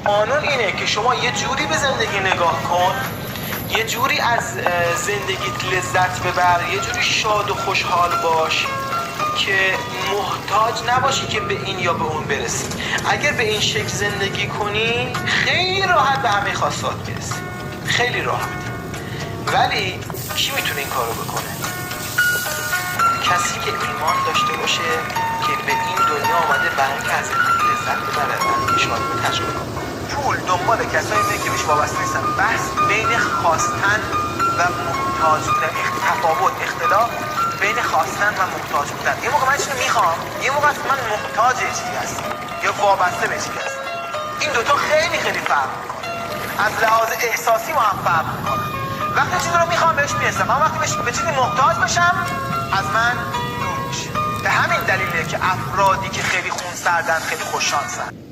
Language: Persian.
قانون اینه که شما یه جوری به زندگی نگاه کن، یه جوری از زندگیت لذت ببر، یه جوری شاد و خوشحال باش که محتاج نباشی که به این یا به اون برسی. اگر به این شکل زندگی کنی خیلی راحت به همه خواستات برسی، خیلی راحت. ولی کی میتونه این کارو بکنه؟ کسی که ایمان داشته باشه که به این دنیا آمده برای اینکه از زندگی لذت ببره، برای اینکه شادی تجربه کنه. پول دنبال کسایی میره که بهش وابسته نیستن. بحث بین خواستن و محتاج بودن، تفاوت، اختلاف بین خواستن و محتاج بودن. یه موقع من چیزی میخوام، یه موقع من محتاج چیزی هستم یا وابسته به چیزی هستم. این دوتا خیلی خیلی فرق میکنه، از لحاظ احساسی با هم فرق میکنه. وقتی چیزی رو میخوام بهش میرسم، اما وقتی به چیزی محتاج بشم از من دور میشه. به همین دلیله که افرادی که خیلی خونسردن خیلی خوششانسن.